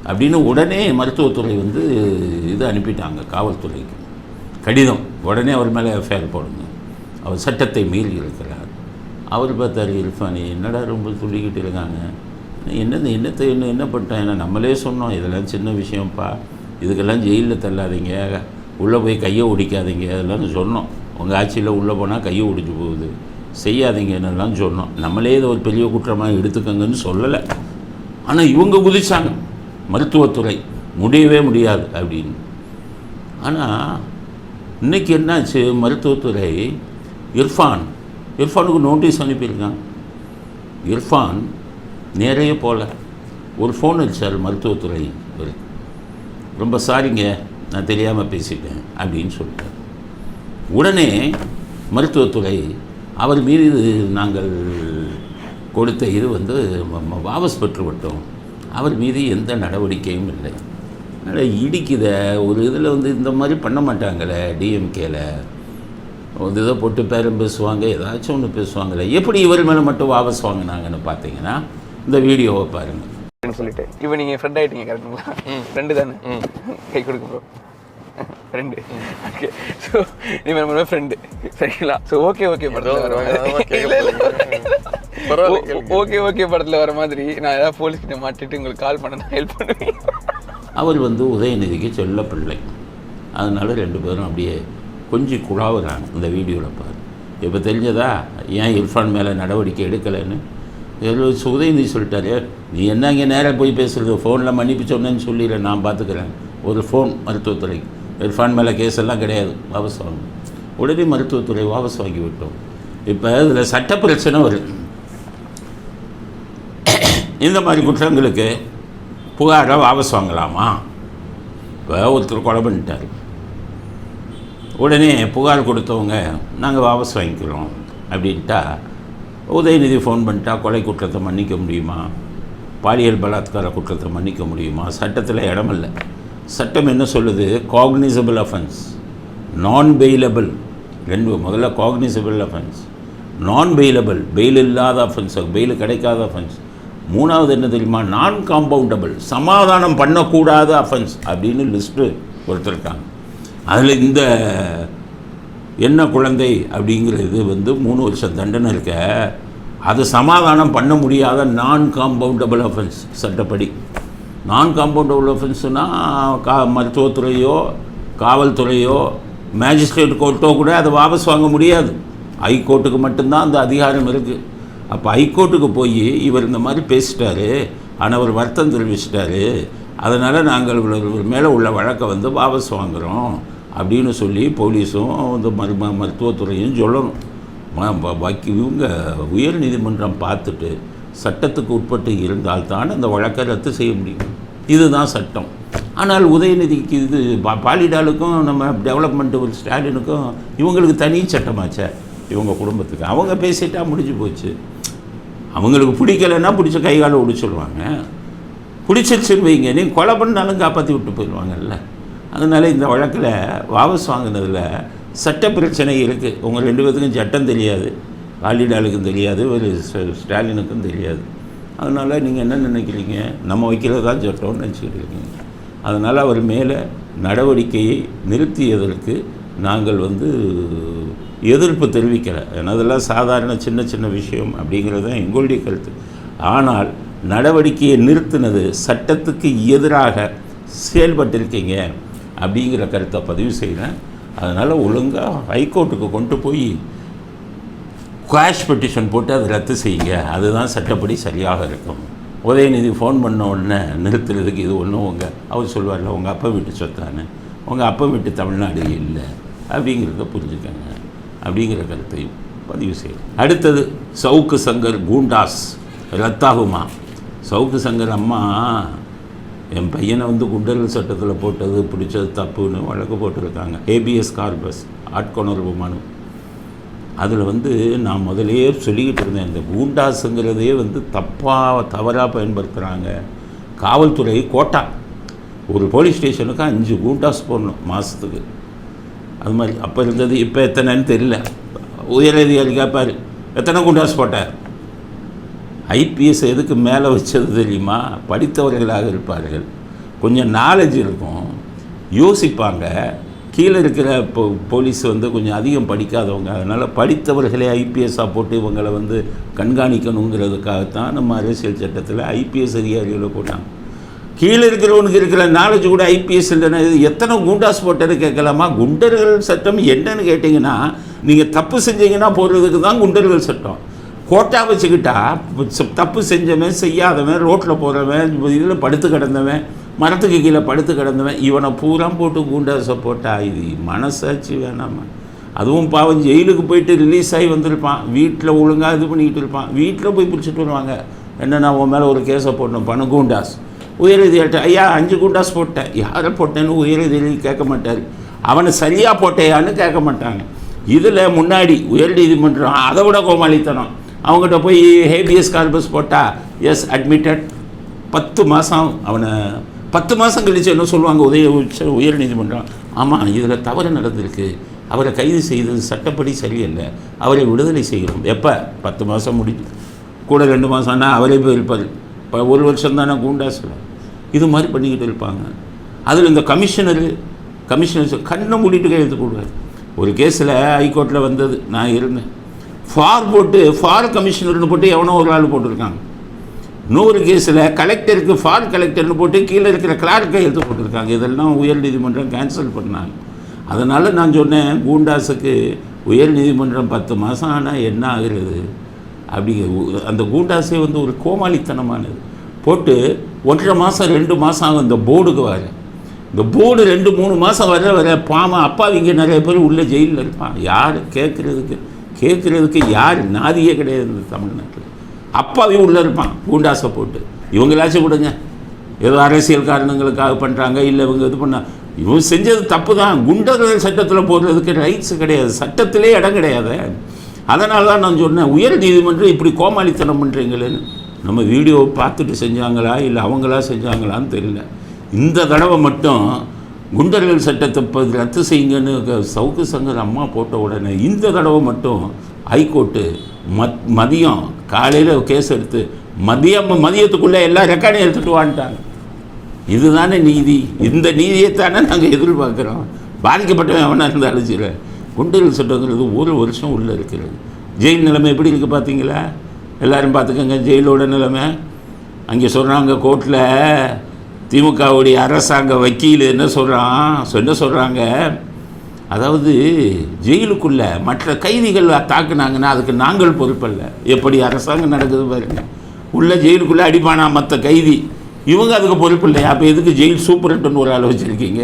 அப்படின்னு உடனே மருத்துவத்துறை வந்து இது அனுப்பிட்டாங்க காவல்துறைக்கு கடிதம். உடனே அவர் மேலே எஃப்ஐஆர் போடுங்க, அவர் சட்டத்தை மீறி இருக்கிறார். அவர் பார்த்தார், இர்ஃபானி என்னடா ரொம்ப துள்ளிக்கிட்டு இருக்காங்க, என்ன பண்ணிட்டேன், ஏன்னா நம்மளே சொன்னோம் இதெல்லாம் சின்ன விஷயம்ப்பா, இதுக்கெல்லாம் ஜெயிலில் தள்ளாதீங்க, உள்ளே போய் கையை ஒடிக்காதீங்க, அதெல்லாம் சொன்னோம். உங்கள் ஆட்சியில் உள்ளே போனால் கையை ஒடிச்சு போகுது, செய்யாதீங்கன்னெல்லாம் சொன்னோம். நம்மளே இதை ஒரு பெரிய குற்றமாக எடுத்துக்கங்கன்னு சொல்லலை. ஆனால் இவங்க குதிச்சாங்க, மருத்துவத்துறை முடியவே முடியாது அப்படின்னு. ஆனால் இன்றைக்கி என்னாச்சு, மருத்துவத்துறை இர்ஃபானுக்கு நோட்டீஸ் அனுப்பியிருக்காங்க. இர்ஃபான் நேரையே போகல, ஒரு ஃபோன் அடித்தார் மருத்துவத்துறை, ரொம்ப சாரிங்க நான் தெரியாமல் பேசிட்டேன் அப்படின்னு சொல்லிட்டார். உடனே மருத்துவத்துறை அவர் மீது நாங்கள் கொடுத்த இது வந்து வாபஸ் பெற்றுவிட்டோம், அவர் மீது எந்த நடவடிக்கையும் இல்லை. அதனால் இடிக்குத ஒரு இதில் வந்து இந்த மாதிரி பண்ண மாட்டாங்களே, டிஎம்கேல ஒரு இதை போட்டு பேரம் பேசுவாங்க, ஏதாச்சும் ஒன்று பேசுவாங்களே, எப்படி இவர் மேலே மட்டும் வாபஸ் வாங்கினாங்கன்னு பார்த்தீங்கன்னா இந்த வீடியோவை பாருங்கள். சொல்லிட்டு இப்போ நீங்கள் ஃப்ரெண்ட் ஆகிட்டீங்க கரெக்டுங்களா? ஃப்ரெண்டு தானே, கை கொடுக்க ப்ரோ, ஃப்ரெண்டு. ஓகே, ஸோ நீங்கள் நம்ம ஃப்ரெண்டு சரிங்களா? ஸோ ஓகே படத்தில் வர ஓகே படத்தில் வர மாதிரி நான் ஏதாவது போலீஸ்கிட்ட மாட்டிட்டு உங்களுக்கு கால் பண்ண நான் ஹெல்ப் பண்ணுவேன். அவர் வந்து உதயநிதிக்கு செல்ல பிள்ளை, அதனால 2 பேரும் அப்படியே கொஞ்சம் குழாவுறாங்க. இந்த வீடியோவில் பாரு, இப்போ தெரிஞ்சதா ஏன் இர்ஃபான் மேலே நடவடிக்கை எடுக்கலைன்னு. உதயநிதி சொல்லிட்டாரு, நீ என்ன இங்கே நேராக போய் பேசுகிறது, ஃபோனில் மன்னிப்பு சொன்னேன்னு சொல்லிடுறேன், நான் பார்த்துக்கிறேன். ஒரு ஃபோன் மருத்துவத்துறை, இர்ஃபான் மேலே கேஸ் எல்லாம் கிடையாது, வாபஸ் வாங்கணும். உடனே மருத்துவத்துறை வாபஸ் வாங்கி விட்டோம். இப்போ இதில் சட்ட பிரச்சனை வருது. இந்த மாதிரி குற்றங்களுக்கு புகாரை வாபஸ் வாங்கலாமா? இப்போ ஒருத்தர் கொலை பண்ணிட்டார், உடனே புகார் கொடுத்தவங்க நாங்கள் வாபஸ் வாங்கிக்கிறோம் அப்படின்ட்டா உதயநிதி ஃபோன் பண்ணிட்டா கொலை குற்றத்தை மன்னிக்க முடியுமா? பாலியல் பலாத்கார குற்றத்தை மன்னிக்க முடியுமா? சட்டத்தில் இடமில்லை. சட்டம் என்ன சொல்லுது? Cognizable offence, non bailable. முதல்ல cognizable offence, non bailable, bail இல்லாத அஃபென்ஸ், பெயில் கிடைக்காத அஃபென்ஸ். 3வது என்ன தெரியுமா? நான் காம்பவுண்டபிள், சமாதானம் பண்ணக்கூடாத அஃபென்ஸ் அப்படின்னு லிஸ்ட்டு கொடுத்துருக்காங்க. அதில் இந்த என்ன குழந்தை அப்படிங்கிறது வந்து 3 வருஷம் தண்டனை இருக்க, அது சமாதானம் பண்ண முடியாத நான் காம்பவுண்டபிள் அஃபென்ஸ் சட்டப்படி. நான் காம்பவுண்டபிள் அஃபென்ஸுனால் மருத்துவத்துறையோ காவல்துறையோ மேஜிஸ்ட்ரேட் கோர்ட்டோ கூட அதை வாபஸ் வாங்க முடியாது. ஹைகோர்ட்டுக்கு மட்டும்தான் அந்த அதிகாரம் இருக்குது. அப்போ ஹைகோர்ட்டுக்கு போய் இவர் இந்த மாதிரி பேசிட்டாரு, ஆனால் அவர் வருத்தம் தெரிவிச்சிட்டாரு, அதனால் நாங்கள் இவர் மேலே உள்ள வழக்கை வந்து வாபஸ் வாங்குகிறோம் அப்படின்னு சொல்லி போலீஸும் இந்த மருத்துவத்துறையும் சொல்லணும். இவங்க உயர் நீதிமன்றம் பார்த்துட்டு சட்டத்துக்கு உட்பட்டு இருந்தால்தான் அந்த வழக்கை ரத்து செய்ய முடியும். இதுதான் சட்டம். ஆனால் உதயநிதிக்கு இது பாலிடாலுக்கும் நம்ம டெவலப்மெண்ட் ஸ்டாலினுக்கும் இவங்களுக்கு தனி சட்டமாச்சே. இவங்க குடும்பத்துக்கு அவங்க பேசிட்டா முடிஞ்சு போச்சு. அவங்களுக்கு பிடிக்கலைன்னா பிடிச்ச கைகால ஒடிச்சுடுவாங்க. பிடிச்சிருச்சுன்னு வைங்க, நீ கொலை பண்ணாலும் காப்பாற்றி விட்டு போயிடுவாங்கல்ல. அதனால் இந்த வழக்கில் வாபஸ் வாங்கினதில் சட்ட பிரச்சனை இருக்குது. உங்கள் 2 பேத்துக்கும் சட்டம் தெரியாது, பாலிடாலுக்கும் தெரியாது, ஒரு ஸ்டாலினுக்கும் தெரியாது. அதனால் நீங்கள் என்ன நினைக்கிறீங்க? நம்ம வைக்கிறது தான் சட்டம்னு நினச்சிக்கிட்டு இருக்கீங்க. அதனால் அவர் மேலே நடவடிக்கையை நிறுத்தியதற்கு நாங்கள் வந்து எதிர்ப்பு தெரிவிக்கலை. ஏன்னா அதெல்லாம் சாதாரண சின்ன விஷயம் அப்படிங்கிறது தான் எங்களுடைய கருத்து. ஆனால் நடவடிக்கையை நிறுத்தினது சட்டத்துக்கு எதிராக செயல்பட்டிருக்கீங்க அப்படிங்கிற கருத்தை பதிவு செய்கிறேன். அதனால் ஒழுங்காக ஹைகோர்ட்டுக்கு கொண்டு போய் குவாஷ் பெட்டிஷன் போட்டு அதை ரத்து செய்யுங்க. அதுதான் சட்டப்படி சரியாக இருக்கும். உதயநிதி ஃபோன் பண்ண உடனே நிறுத்துறதுக்கு இது ஒன்றும் அவர் சொல்லுவார்ல, உங்கள் அப்பா வீட்டு சொத்தானு, உங்கள் அப்பா வீட்டு தமிழ்நாடு இல்லை அப்படிங்கிறத புரிஞ்சுக்கங்க அப்படிங்கிற கருத்தையும் பதிவு செய்யும். அடுத்தது சவுக்கு சங்கர் கூண்டாஸ் ரத்தாகுமா? சவுக்கு சங்கர் அம்மா என் பையனை வந்து குண்டர்கள் சட்டத்தில் போட்டது பிடிச்சது தப்புன்னு வழக்கு போட்டிருக்காங்க. ஏபிஎஸ் கார்பஸ் ஆட்கொணர்வு மனு. அதில் வந்து நான் முதலே சொல்லிக்கிட்டு இருந்தேன், இந்த கூண்டாஸுங்கிறதே வந்து தவறாக பயன்படுத்துகிறாங்க. காவல்துறை கோட்டா, ஒரு போலீஸ் ஸ்டேஷனுக்கு 5 கூண்டாஸ் போடணும் மாதத்துக்கு. அது மாதிரி அப்போ இருந்தது. இப்போ எத்தனைன்னு தெரியல. உயரதிகாரி கேட்பார், எத்தனை கூண்டாஸ் போட்டார்? ஐபிஎஸ் எதுக்கு மேலே வச்சது தெரியுமா? படித்தவர்களாக இருப்பார்கள், கொஞ்சம் நாலேஜ் இருக்கும், யோசிப்பாங்க. கீழே இருக்கிற போலீஸ் வந்து கொஞ்சம் அதிகம் படிக்காதவங்க. அதனால் படித்தவர்களே ஐபிஎஸ்ஸாக போட்டு இவங்களை வந்து கண்காணிக்கணுங்கிறதுக்காகத்தான் நம்ம அரசியல் சட்டத்தில் ஐபிஎஸ் அதிகாரிகளை போட்டாங்க. கீழே இருக்கிறவனுக்கு இருக்கிற நாலேஜ் கூட ஐபிஎஸ் இல்லைன்னா இது எத்தனை குண்டாஸ் போட்டது கேட்கலாமா? குண்டர்கள் சட்டம் என்னன்னு கேட்டிங்கன்னா, நீங்கள் தப்பு செஞ்சீங்கன்னா போடுறதுக்கு தான் குண்டர்கள் சட்டம். கோட்டா வச்சுக்கிட்டா தப்பு செஞ்சவன் செய்யாதவன் ரோட்டில் போகிறவன் இதில் படுத்து கிடந்தவன் மரத்துக்கு கீழே படுத்து கிடந்தவன் இவனை பூரா போட்டு கூண்டாசை போட்டா இது மனசாட்சி வேணாமா? அதுவும் பாவம் ஜெயிலுக்கு போயிட்டு ரிலீஸ் ஆகி வந்திருப்பான், வீட்டில் ஒழுங்காக இது பண்ணிக்கிட்டு இருப்பான், வீட்டில் போய் பிடிச்சிட்டு வருவாங்க. என்னென்னா உன் மேலே ஒரு கேஸை போடணும் பண்ண கூண்டாஸ். உயர்நீதிமன்றம் ஐயா 5 கூண்டாஸ் போட்டேன், யாரை போட்டேன்னு உயர்நீதி கேட்க மாட்டார், அவனை சரியாக போட்டேயான்னு கேட்க மாட்டாங்க. இதில் முன்னாடி உயர்நீதிமன்றம் அதை விட கோமாளித்தனம். அவங்ககிட்ட போய் ஹேபியஸ் கார்பஸ் போட்டால் எஸ் அட்மிட்டட் 10 மாதம் அவனை 10 மாதம் கழிச்சு என்ன சொல்லுவாங்க உயர்நீதிமன்றம், ஆமாம் இதில் தவறு நடந்திருக்கு, அவரை கைது செய்தது சட்டப்படி சரியல்ல, அவரை விடுதலை செய்கிறோம். எப்போ 10 மாதம் முடிஞ்சு கூட 2 மாதம்னா அவரே போயிருப்பார். இப்போ 1 வருஷம் தானே கூண்டாசில் இது மாதிரி பண்ணிக்கிட்டு இருப்பாங்க. அதில் இந்த கமிஷனர்ஸ் கண்ணை மூடிட்டு கையெழுத்து போடுவார். ஒரு கேஸில் ஹைகோர்ட்டில் வந்தது, நான் இருந்தேன், ஃபார் கமிஷனர்னு போட்டு எவனோ ஒரு ஆள் போட்டிருக்காங்க. 100 கேஸில் கலெக்டருக்கு ஃபார் கலெக்டர்னு போட்டு கீழே இருக்கிற கிளார்க் கையெழுத்து போட்டிருக்காங்க. இதெல்லாம் உயர்நீதிமன்றம் கேன்சல் பண்ணாங்க. அதனால் நான் சொன்னேன், கூண்டாஸுக்கு உயர்நீதிமன்றம் 10 மாதம் ஆனால் என்ன ஆகிறது? அப்படி அந்த கூண்டாஸே வந்து ஒரு கோமாளித்தனமானது போட்டு 1.5 மாதம் 2 மாதம் ஆகும் இந்த போர்டுக்கு வர. இந்த போர்டு 2-3 மாதம் வர பாவம் அப்பாவிங்க நிறைய பேர் உள்ள ஜெயிலில் இருப்பான். யார் கேட்குறதுக்கு யார் நாதியே கிடையாது இந்த தமிழ்நாட்டில். அப்பாவி உள்ளே இருப்பான் கூண்டாசை போட்டு. இவங்களாச்சும் விடுங்க, ஏதோ அரசியல் காரணங்களுக்காக பண்ணுறாங்க, இல்லை இவங்க இது பண்ண, இவங்க செஞ்சது தப்பு தான். குண்டர்கள் சட்டத்தில் போடுறதுக்கு ரைட்ஸு கிடையாது, சட்டத்திலே இடம் கிடையாது. அதனால தான் நான் சொன்னேன், உயர் நீதிமன்றம் இப்படி கோமாளித்தனம் பண்ணுறீங்களேன்னு. நம்ம வீடியோ பார்த்துட்டு செஞ்சாங்களா இல்லை அவங்களா செஞ்சாங்களான்னு தெரியல. இந்த தடவை மட்டும் குண்டர்கள் சட்டத்தை ரத்து செய்யுங்கன்னு சவுக்கு சங்கர் அம்மா போட்ட உடனே இந்த தடவை மட்டும் ஹைகோர்ட்டு மதியம் காலையில் கேஸ் எடுத்து மதியத்துக்குள்ளே எல்லா ரெக்கார்டையும் எடுத்துகிட்டு வான்ட்டாங்க. இதுதானே நீதி? இந்த நீதியைத்தானே நாங்கள் எதிர்பார்க்குறோம். பாதிக்கப்பட்டவன் எவனாக இருந்தாலும் சரி, குண்டர்கள் சட்டங்கிறது 1 வருஷம் உள்ளே இருக்கிறது. ஜெயில் நிலைமை எப்படி இருக்குது பார்த்தீங்களா? எல்லோரும் பார்த்துக்கோங்க ஜெயிலோட நிலைமை. அங்கே சொல்கிறாங்க கோர்ட்டில் திமுகவுடைய அரசாங்க வக்கீல் என்ன சொல்கிறாங்க, அதாவது ஜெயிலுக்குள்ளே மற்ற கைதிகள் தாக்குனாங்கன்னா அதுக்கு நாங்கள் பொறுப்பல்ல. எப்படி அரசாங்கம் நடக்குது பாருங்க. உள்ள ஜெயிலுக்குள்ளே அடிப்பானா மற்ற கைதி, இவங்க அதுக்கு பொறுப்பு இல்லையா? அப்போ எதுக்கு ஜெயில் சூப்பரண்ட்டுன்னு ஒரு ஆளை வச்சுருக்கீங்க?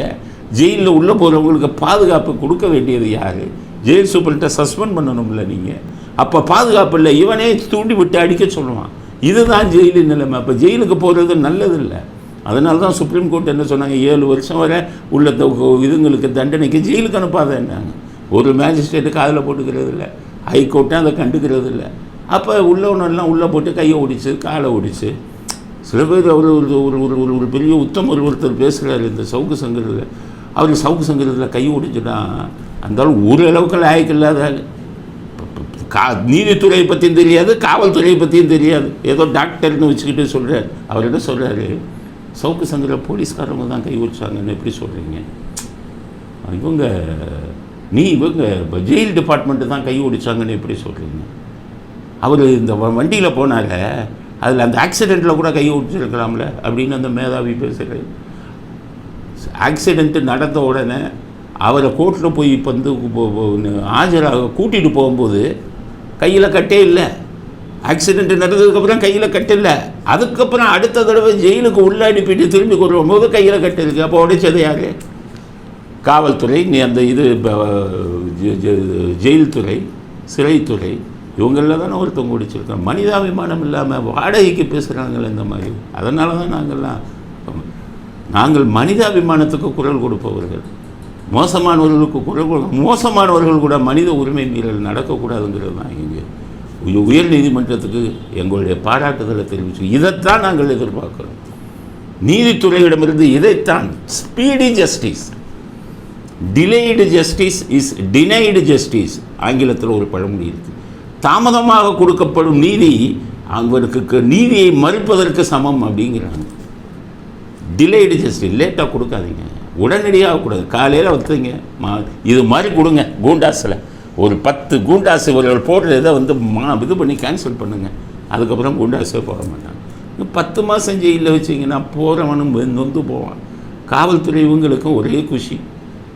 ஜெயிலில் உள்ளே போகிறவங்களுக்கு பாதுகாப்பு கொடுக்க வேண்டியது யார்? ஜெயில் சூப்பரண்ட்டை சஸ்பெண்ட் பண்ணணும்ல நீங்கள். அப்போ பாதுகாப்பு இல்லை, இவனே தூண்டி விட்டு அடிக்க சொல்லுவான். இதுதான் ஜெயிலின் நிலைமை. அப்போ ஜெயிலுக்கு போகிறது நல்லதில்லை. அதனால தான் சுப்ரீம் கோர்ட் என்ன சொன்னாங்க, 7 வருஷம் வரை உள்ள இதுங்களுக்கு தண்டனைக்கு ஜெயிலுக்கு அனுப்பாத என்னாங்க. ஒரு மேஜிஸ்ட்ரேட்டு காதில் போட்டுக்கிறது இல்லை, ஹைகோர்ட்டே அதை கண்டுக்கிறது இல்லை. அப்போ உள்ளவனெல்லாம் உள்ளே போட்டு கையை ஒடிச்சு காலை ஒடிச்சு. சில பேர் அவர் ஒரு பெரிய ஒருத்தர் பேசுகிறார் இந்த சவுக்கு சங்கரில். அவர் சவுக்கு சங்கரத்தில் கை ஒடிச்சுட்டான். அந்தாலும் ஒரு அளவுக்கு லாயக்கு இல்லாத நீதித்துறையை பற்றியும் தெரியாது, காவல்துறையை பற்றியும் தெரியாது, ஏதோ டாக்டர்னு வச்சுக்கிட்டு சொல்கிறார். அவர் என்ன சொல்கிறாரு, சவுக்கு சங்கரில் போலீஸ்காரங்க தான் கை ஒடிச்சாங்கன்னு எப்படி சொல்கிறீங்க? இவங்க இப்போ ஜெயில் டிபார்ட்மெண்ட்டு தான் கை ஒடிச்சாங்கன்னு எப்படி சொல்கிறீங்க? அவர் இந்த வண்டியில் போனால அதில் அந்த ஆக்சிடெண்ட்டில் கூட கை ஒடிச்சிருக்கலாம்ல அப்படின்னு அந்த மேதாவி பேசுகிறார். ஆக்சிடெண்ட்டு நடந்த உடனே அவரை கோர்ட்டில் போய் இப்போ வந்து ஆஜராக கூட்டிகிட்டு போகும்போது கையில் கட்டே இல்லை. ஆக்சிடெண்ட்டு நடந்ததுக்கப்புறம் கையில் கட்டு இல்லை. அதுக்கப்புறம் அடுத்த தடவை ஜெயிலுக்கு உள்ளே அனுப்பிட்டு திரும்பி கொண்டு வரும்போது கையில் கட்டு இருக்குது. அப்போ உடைச்சது யார்? காவல்துறை, நீ அந்த இது ஜெயில் துறை, சிறைத்துறை, இவங்களில் தானே ஒருத்தவங்க ஒடிச்சிருக்கோம். மனிதாபிமானம் இல்லாமல் வாடகைக்கு பேசுகிறாங்களே இந்த மாதிரி. அதனால தான் நாங்கள் மனிதாபிமானத்துக்கு குரல் கொடுப்பவர்கள். மோசமானவர்களுக்கு மோசமானவர்கள் கூட மனித உரிமை மீறல் நடக்கக்கூடாதுங்கிறது தான் இங்கே உயர் நீதிமன்றத்துக்கு எங்களுடைய பாராட்டுதலை தெரிவிச்சு. இதைத்தான் நாங்கள் எதிர்பார்க்கிறோம் நீதித்துறையிடமிருந்து. இதைத்தான் speedy justice, delayed justice is denied justice. ஆங்கிலத்தில் ஒரு பழமொழி இருக்குது. தாமதமாக கொடுக்கப்படும் நீதி அவருக்கு நீதியை மறுப்பதற்கு சமம் அப்படிங்கிறாங்க. டிலேய்டு ஜஸ்டிஸ், லேட்டாக கொடுக்காதீங்க, உடனடியாக கூடாது. காலையில் வந்துங்க இது மாதிரி கொடுங்க. கூண்டாஸில் ஒரு 10 கூண்டாசு இவர்கள் போடுறதை வந்து இது பண்ணி கேன்சல் பண்ணுங்கள். அதுக்கப்புறம் கூண்டாஸே போட மாட்டாங்க. 10 மாதம் ஜெயிலில் வச்சிங்கன்னா போகிறவனும் நொந்து போவான். காவல்துறை இவங்களுக்கும் ஒரே குஷி.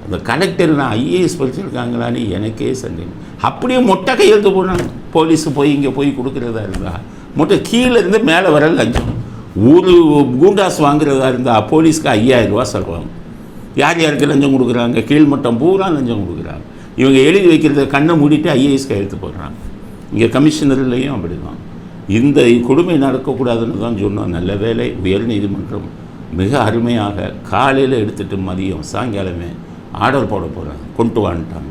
அந்த கலெக்டர்லாம் ஐஏஎஸ் படிச்சிருக்காங்களான்னு எனக்கே சந்தேகம். அப்படியே மொட்டை கையெழுத்து போடுறாங்க. போலீஸு போய் இங்கே போய் கொடுக்குறதா இருந்தால் மொட்டை கீழே இருந்து மேலே வர லஞ்சம். ஒரு கூண்டாஸ் வாங்குறதா இருந்தால் போலீஸ்க்கு 5000 ரூபா செலவாகும். யார் யாருக்கு லஞ்சம் கொடுக்குறாங்க? கீழ்மட்டம் பூரா லஞ்சம் கொடுக்குறாங்க. இவங்க எழுதி வைக்கிறத கண்ணை மூடிட்டு ஐஏஎஸ் கையெழுத்து போடுறாங்க. இங்கே கமிஷனர்லேயும் அப்படி தான். இந்த கொடுமை நடக்கக்கூடாதுன்னு தான் சொன்னோம். நல்ல வேளை உயர்நீதிமன்றம் மிக அருமையாக காலையில் எடுத்துகிட்டு மதியம் சாயங்காலமே ஆர்டர் போட போகிறாங்க, கொண்டு வந்துட்டாங்க.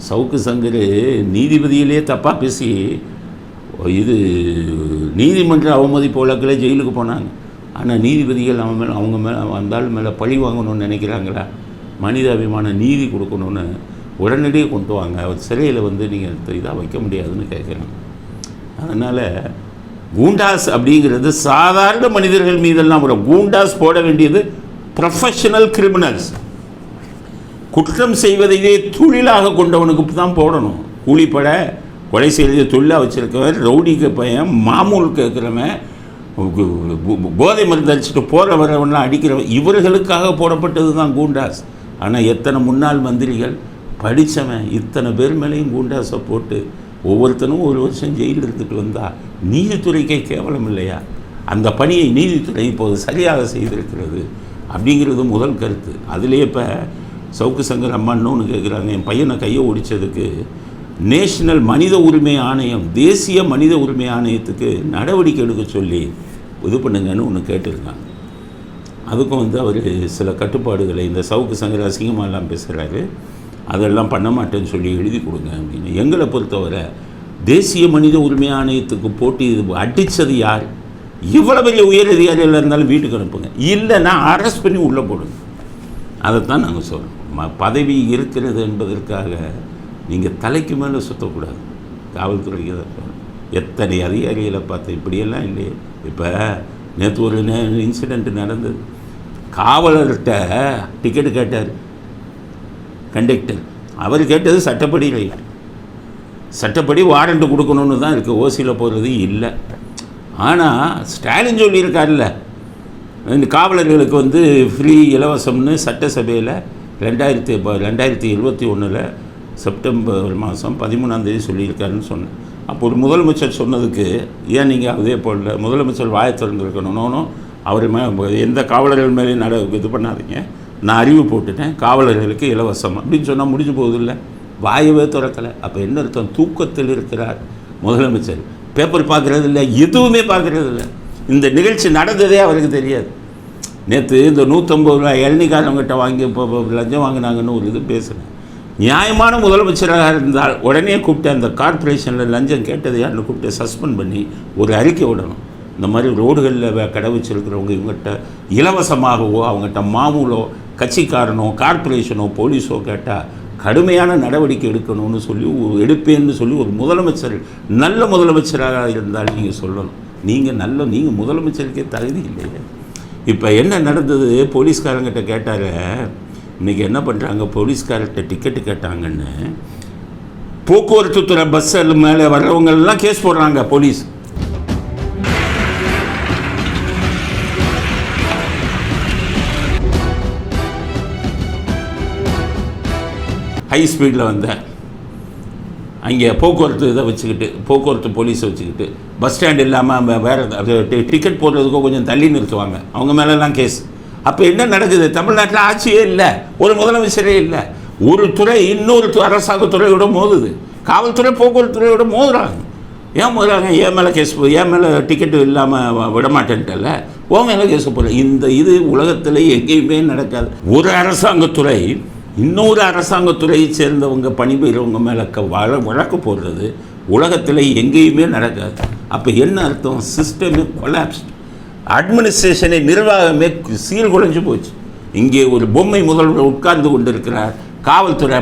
சவுக்கு சங்கர் நீதிபதியிலே தப்பாக பேசி இது நீதிமன்ற அவமதிப்பு வழக்கில் ஜெயிலுக்கு போனாங்க. ஆனால் நீதிபதிகள் அவங்க மேலே வந்தாலும் மேலே பழி வாங்கணும்னு நினைக்கிறாங்களா? மனிதாபிமான நீதி கொடுக்கணுன்னு உடனடியே கொண்டு வாங்க. அவர் சிறையில் வந்து நீங்கள் இதாக வைக்க முடியாதுன்னு கேட்குறாங்க. அதனால் கூண்டாஸ் அப்படிங்கிறது சாதாரண மனிதர்கள் மீதெல்லாம் கூட கூண்டாஸ் போட வேண்டியது ப்ரொஃபஷனல் கிரிமினல்ஸ். குற்றம் செய்வதையே தொழிலாக கொண்டவனுக்கு தான் போடணும். கூலிப்பட கொலை செய்கிறத தொழிலாக வச்சுருக்கவன், ரவுடிக்கு பையன், மாமூல் கேட்குறவன், போதை மருந்து அடிச்சுட்டு போகிற வரவன்லாம் அடிக்கிறவன், இவர்களுக்காக போடப்பட்டது தான் கூண்டாஸ். ஆனால் எத்தனை முன்னாள் மந்திரிகள் படித்தவன் இத்தனை பேர் மேலேயும் கூண்டாஸை போட்டு ஒவ்வொருத்தனும் ஒரு வருஷம் ஜெயிலில் இருந்துட்டு வந்தால் நீதித்துறைக்கே கேவலம் இல்லையா? அந்த பணியை நீதித்துறை இப்போது சரியாக செய்திருக்கிறது அப்படிங்கிறது முதல் கருத்து. அதுலேயே இப்போ சவுக்கு சங்கர் அம்மா இன்னொன்று கேட்குறாங்க. என் பையனை கையை ஒடித்ததுக்கு நேஷனல் மனித உரிமை ஆணையம், தேசிய மனித உரிமை ஆணையத்துக்கு நடவடிக்கை எடுக்க சொல்லி இது பண்ணுங்கன்னு ஒன்று கேட்டிருக்காங்க. அதுக்கும் வந்து அவர் சில கட்டுப்பாடுகளை, இந்த சவுக்கு சங்கர் அசிங்கமாகலாம் பேசுகிறாரு, அதெல்லாம் பண்ண மாட்டேன்னு சொல்லி எழுதி கொடுங்க அப்படின்னு. எங்களை பொறுத்தவரை தேசிய மனித உரிமை ஆணையத்துக்கு போட்டி அடித்தது யார்? இவ்வளோ பெரிய உயர் அதிகாரிகள் இருந்தாலும் வீட்டுக்கு அனுப்புங்க, இல்லைன்னா அரெஸ்ட் பண்ணி உள்ளே போடுங்க. அதைத்தான் நாங்கள் சொல்கிறோம். பதவி இருக்கிறது என்பதற்காக நீங்கள் தலைக்கு மேலே சுற்றக்கூடாது. காவல்துறைக்கு தான் சொல்கிறோம். எத்தனை அதிகாரிகளை பார்த்து இப்படியெல்லாம் இல்லையே. இப்போ நேற்று ஒரு இன்சிடெண்ட் நடந்தது. காவலர்கிட்ட டிக்கெட்டு கேட்டார் கண்டக்டர். அவர் கேட்டது சட்டப்படி ரைட், சட்டப்படி வாரண்ட்டு கொடுக்கணுன்னு தான் இருக்குது, ஓசியில் போகிறது இல்லை. ஆனால் ஸ்டாலின் சொல்லியிருக்காருல்ல, இந்த காவலர்களுக்கு வந்து ஃப்ரீ இலவசம்னு சட்டசபையில் 2021 செப்டம்பர் மாதம் 13ஆம் சொல்லியிருக்காருன்னு சொன்னேன். அப்போ ஒரு முதலமைச்சர் சொன்னதுக்கு ஏன் நீங்கள் அதே போல் முதலமைச்சர் வாயை திறந்துருக்கணும், அவர் எந்த காவலர்கள் மேலேயும் இது பண்ணாதீங்க, நான் அறிவு போட்டுட்டேன் காவலர்களுக்கு இலவசம் அப்படின்னு சொன்னால் முடிஞ்சு போகுதில்லை. வாயவே திறக்கலை. அப்போ என்ன அர்த்தம்? தூக்கத்தில் இருக்கிறார் முதலமைச்சர். பேப்பர் பார்க்குறது இல்லை, எதுவுமே பார்க்குறது இல்லை. இந்த நிகழ்ச்சி நடந்ததே அவருக்கு தெரியாது. நேற்று இந்த 150 ரூபா இளநிக்காரங்கிட்ட வாங்கி இப்போ லஞ்சம் வாங்கினாங்கன்னு ஒரு இது பேசுகிறேன். நியாயமான முதலமைச்சராக இருந்தால் உடனே கூப்பிட்டு அந்த கார்ப்பரேஷனில் லஞ்சம் கேட்டது யாருன்னு கூப்பிட்டு சஸ்பெண்ட் பண்ணி ஒரு அறிக்கை விடணும். இந்த மாதிரி ரோடுகளில் கடை வச்சுருக்கிறவங்க இவங்ககிட்ட இலவசமாகவோ அவங்ககிட்ட மாமூலோ கட்சிக்காரனோ கார்ப்பரேஷனோ போலீஸோ கேட்டால் கடுமையான நடவடிக்கை எடுக்கணும்னு சொல்லி எடுப்பேன்னு சொல்லி ஒரு முதலமைச்சர், நல்ல முதலமைச்சராக இருந்தால் நீங்கள் சொல்லணும். நீங்கள் முதலமைச்சருக்கே தகுதி இல்லையே. இப்போ என்ன நடந்தது? போலீஸ்காரங்கிட்ட கேட்டார். இன்றைக்கி என்ன பண்ணுறாங்க, போலீஸ்கார்கிட்ட டிக்கெட்டு கேட்டாங்கன்னு போக்குவரத்து துறை பஸ்ஸில் மேலே வர்றவங்கெல்லாம் கேஸ் போடுறாங்க போலீஸ். ஹை ஸ்பீடில் வந்தேன், அங்கே போக்குவரத்து இதை வச்சுக்கிட்டு, போக்குவரத்து போலீஸை வச்சுக்கிட்டு, பஸ் ஸ்டாண்ட் இல்லாமல் வேறு டிக்கெட் போடுறதுக்கோ கொஞ்சம் தள்ளி நிறுத்துவாங்க, அவங்க மேலெல்லாம் கேஸ். அப்போ என்ன நடக்குது? தமிழ்நாட்டில் ஆட்சியே இல்லை, ஒரு முதலமைச்சரே இல்லை. ஒரு துறை இன்னொரு அரசாங்க துறையோட மோதுது. காவல்துறை போக்குவரத்து துறையோட மோதுறாங்க. ஏன் மோதுறாங்க? என் மேலே கேஸ், என் மேலே டிக்கெட்டு இல்லாமல் விடமாட்டேன்ட்டல, உன் மேலே கேஸ் போடுற. இது உலகத்தில் எங்கேயுமே நடக்காது. ஒரு அரசாங்கத்துறை இன்னொரு அரசாங்கத்துறையை சேர்ந்தவங்க பணிபுரியவங்க மேலே வழக்கு போடுறது உலகத்தில் எங்கேயுமே நடக்காது. அப்போ என்ன அர்த்தம்? சிஸ்டமே கொலாப்ஸ்ட், அட்மினிஸ்ட்ரேஷனை நிர்வாகமே சீர்குலைஞ்சு போச்சு. இங்கே ஒரு பொம்மை முதல்வர் உட்கார்ந்து கொண்டு இருக்கிறார், காவல்துறை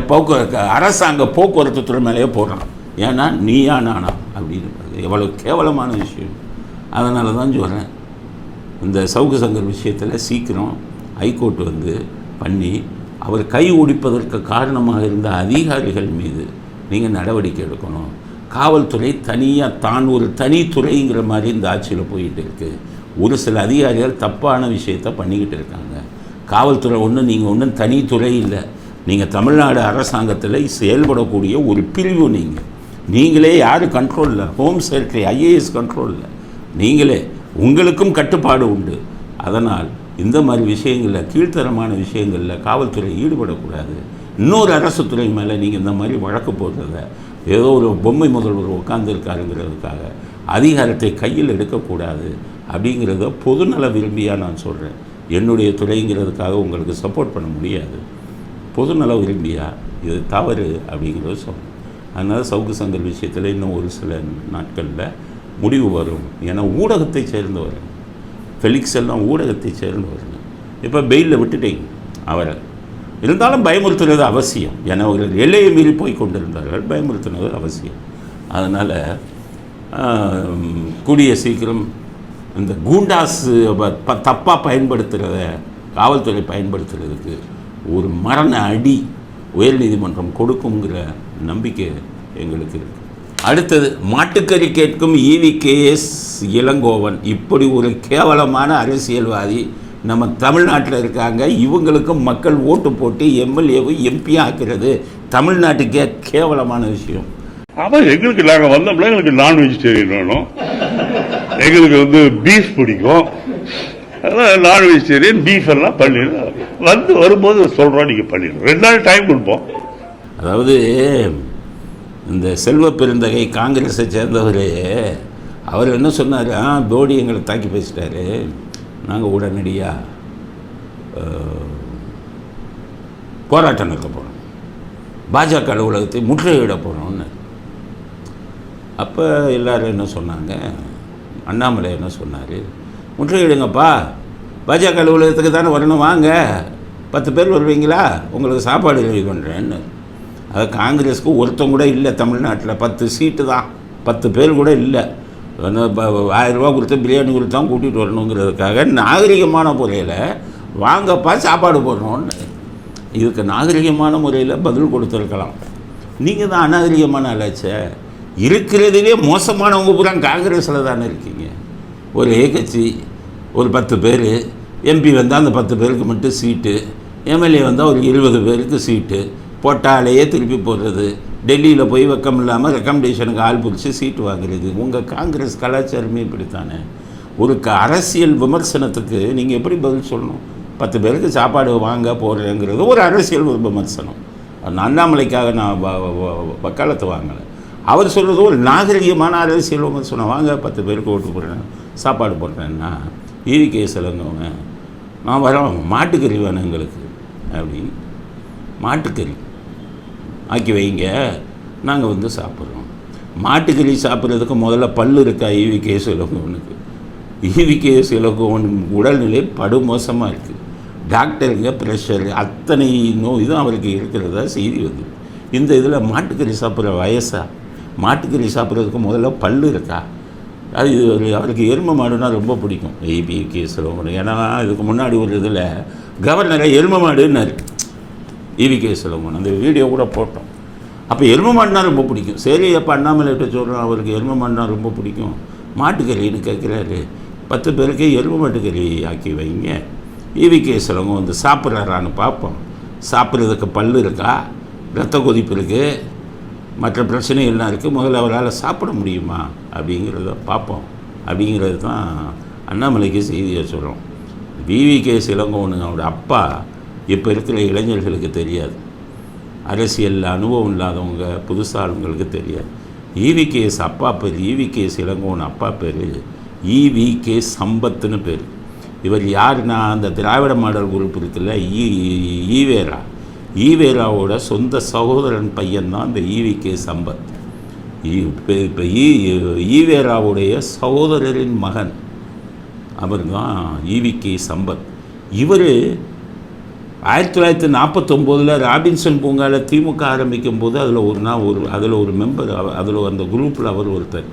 அரசாங்க போக்குவரத்து துறை மேலேயே போடுறான். ஏன்னா நீயா நானா அப்படின்னு. எவ்வளோ கேவலமான விஷயம். அதனால தான் சொல்கிறேன், இந்த சவுக்கு சங்கர் விஷயத்தில் சீக்கிரம் ஹைகோர்ட் வந்து பண்ணி அவர் கை ஒடிப்பதற்கு காரணமாக இருந்த அதிகாரிகள் மீது நீங்கள் நடவடிக்கை எடுக்கணும். காவல்துறை தனியாக தான் ஒரு தனித்துறைங்கிற மாதிரி இந்த ஆட்சியில் போயிட்டு இருக்குது. ஒரு சில அதிகாரிகள் தப்பான விஷயத்தை பண்ணிக்கிட்டு இருக்காங்க. காவல்துறை நீங்கள் ஒன்றும் தனித்துறை இல்லை. நீங்கள் தமிழ்நாடு அரசாங்கத்தில் செயல்படக்கூடிய ஒரு பிரிவு நீங்களே யாரும் கண்ட்ரோலில், ஹோம் செக்ரட்டரி ஐஏஎஸ் கண்ட்ரோலில் நீங்களே, உங்களுக்கும் கட்டுப்பாடு உண்டு. அதனால் இந்த மாதிரி விஷயங்களில், கீழ்த்தரமான விஷயங்களில் காவல்துறை ஈடுபடக்கூடாது. இன்னொரு அரசு துறை மேலே நீங்கள் இந்த மாதிரி வழக்கு போடுறத, ஏதோ ஒரு பொம்மை முதல்வர் உட்கார்ந்துருக்காருங்கிறதுக்காக அதிகாரத்தை கையில் எடுக்கக்கூடாது அப்படிங்கிறத பொதுநல விரும்பியாக நான் சொல்கிறேன். என்னுடைய துறைங்கிறதுக்காக உங்களுக்கு சப்போர்ட் பண்ண முடியாது. பொதுநல விரும்பியாக இது தவறு அப்படிங்கிறத சொல்கிறேன். அதனால் சவுக்கு சங்கர் விஷயத்தில் இன்னும் ஒரு சில நாட்களில் முடிவு வரும். ஏன்னா ஊடகத்தை சேர்ந்தவர் ஃபெலிக்ஸ் எல்லாம் ஊடகத்தை சேர்ந்தவருங்க. இப்போ பெயிலில் விட்டுட்டீங்க அவரை, இருந்தாலும் பயமுறுத்துறது அவசியம். ஏன்னா ஒரு எல்லையை மீறி போய் கொண்டிருந்தார்கள், பயமுறுத்துனது அவசியம். அதனால் கூடிய சீக்கிரம் இந்த கூண்டாஸ் தப்பாக பயன்படுத்துகிறத, காவல்துறை பயன்படுத்துறதுக்கு ஒரு மரண அடி உயர்நீதிமன்றம் கொடுக்குங்கிற நம்பிக்கை எங்களுக்கு இருக்குது. அடுத்தது, மாட்டுக்கறி கேட்கும் EVKS இளங்கோவன். இப்படி ஒரு கேவலமான அரசியல்வாதி நம்ம தமிழ்நாட்டில் இருக்காங்க. இவங்களுக்கும் மக்கள் ஓட்டு போட்டு எம்எல்ஏவும் MP ஆக்கிறது தமிழ்நாட்டுக்கே கேவலமான விஷயம். ஆமாம், எங்களுக்கு நாங்கள் வந்தோம்னா எங்களுக்கு நான் வெஜிடேரியன் வேணும், எங்களுக்கு பீஃப் பிடிக்கும், அதெல்லாம் நான் வெஜிடேரியன் பீஃப் எல்லாம் பண்ணிடுறோம். வரும்போது சொல்கிறோம், நீங்கள் பண்ணிடுறோம். 2 நாள் டைம் கொடுப்போம். அதாவது இந்த செல்வ பெருந்தகை காங்கிரஸை சேர்ந்தவர், அவர் என்ன சொன்னார், மோடி எங்களை தாக்கி பேசிட்டாரு, நாங்கள் உடனடியாக போராட்டம் நடத்த போகிறோம், பாஜக அலுவலகத்தை முற்றுகையிட போகிறோம்னு. அப்போ எல்லோரும் என்ன சொன்னாங்க, அண்ணாமலை என்ன சொன்னார், முற்றுகையிடுங்கப்பா, பாஜக அலுவலகத்துக்கு தானே வரணும், வாங்க 10 பேர் வருவீங்களா, உங்களுக்கு சாப்பாடு ரெடி பண்ணுறேன்னு. அது காங்கிரஸுக்கு ஒருத்தம் கூட இல்லை தமிழ்நாட்டில், 10 சீட்டு தான், 10 பேர் கூட இல்லை. 1000 ரூபா கொடுத்து பிரியாணி கொடுத்தா கூட்டிகிட்டு வரணுங்கிறதுக்காக நாகரிகமான முறையில் வாங்கப்பா சாப்பாடு போடணும்னு. இதுக்கு நாகரிகமான முறையில் பதில் கொடுத்துருக்கலாம். நீங்கள் தான் அநாகரிகமான ஆளாச்சே. இருக்கிறதுலே மோசமானவங்க பூரா காங்கிரஸில் தானே இருக்கீங்க. ஒரே கட்சி, ஒரு 10 பேர் MP வந்தால் அந்த 10 பேருக்கு மட்டும் சீட்டு, MLA வந்தால் ஒரு 20 பேருக்கு சீட்டு, போட்டாலேயே திருப்பி போடுறது, டெல்லியில் போய் வெக்கம் இல்லாமல் ரெக்கமெண்டேஷனுக்கு ஆள் பிடிச்சி சீட்டு வாங்குறது. உங்கள் காங்கிரஸ் கலாச்சாரமே இப்படித்தானே. ஒரு அரசியல் விமர்சனத்துக்கு நீங்கள் எப்படி பதில் சொல்லணும்? 10 பேருக்கு சாப்பாடு வாங்க போடுறேங்கிறது ஒரு அரசியல் விமர்சனம். அண்ணாமலைக்காக நான் வக்காலத்தை வாங்கலை. அவர் சொல்கிறது ஒரு நாகரிகமான அரசியல் விமர்சனம். வாங்க 10 பேருக்கு ஓட்டு போடுறேன், சாப்பாடு போடுறேன்னா EVKS இளங்கோவங்க நான் வரோம், மாட்டுக்கறி வேணும் எங்களுக்கு அப்படி, மாட்டுக்கறி ஆக்கி வைங்க, நாங்கள் சாப்பிட்றோம். மாட்டுக்கறி சாப்பிட்றதுக்கு முதல்ல பல்லு இருக்கா EVKS இளங்கோவனுக்கு? EVKS இளங்கோவன் உடல்நிலை படுமோசமாக இருக்குது. டாக்டருங்க ப்ரெஷர் அத்தனை இதுவும் அவருக்கு இருக்கிறதா செய்தி வந்து. இந்த இதில் மாட்டுக்கறி சாப்பிட்ற வயசா? மாட்டுக்கறி சாப்பிட்றதுக்கு முதல்ல பல்லு இருக்கா? அது அவருக்கு எருமை மாடுனா ரொம்ப பிடிக்கும் EVKS இளங்கோவன். ஏன்னா இதுக்கு முன்னாடி ஒரு இதில் கவர்னரை எருமை மாடுன்னாரு EVKS இளங்கோவன், அந்த வீடியோ கூட போட்டோம். அப்போ எருமை மாடுனா ரொம்ப பிடிக்கும். சரி, அப்போ அண்ணாமலைகிட்ட சொல்கிறோம், அவருக்கு எருமை மாடுனா ரொம்ப பிடிக்கும், மாட்டுக்கறின்னு கேட்குறாரு. 10 பேருக்கு எருமை மாட்டுக்கறி ஆக்கி வைங்க. EVKS இளங்கோவன் சாப்பிட்றாரான்னு பார்ப்போம். சாப்பிட்றதுக்கு பல்லு இருக்கா, ரத்த கொதிப்பு இருக்குது, மற்ற பிரச்சனைகள்லாம் இருக்குது, முதல்ல அவரால் சாப்பிட முடியுமா அப்படிங்கிறத பார்ப்போம். அப்படிங்கிறது தான் அண்ணாமலைக்கு செய்தியை சொல்கிறோம். EVKS இளங்கோவனோட அப்பா இப்போ இருக்கிற இளைஞர்களுக்கு தெரியாது, அரசியல் அனுபவம் இல்லாதவங்க புதுசாளுங்களுக்கு தெரியாது. EVKS அப்பா பேர், EVKS இளங்கோவன் அப்பா பேர் EVK சம்பத்துன்னு பேர். இவர் யாருன்னா, அந்த திராவிட மாடல் குரூப் இருக்குல்ல, ஈவேராவோட சொந்த சகோதரன் பையன்தான் இந்த EVK சம்பத். இப்போ ஈவேராவுடைய சகோதரரின் மகன் அவர் தான் EVK சம்பத். இவர் 1949 ராபின்சன் பூங்காவில் திமுக ஆரம்பிக்கும் போது அதில் ஒரு மெம்பர், அதில் அந்த குரூப்பில் அவர் ஒருத்தர்.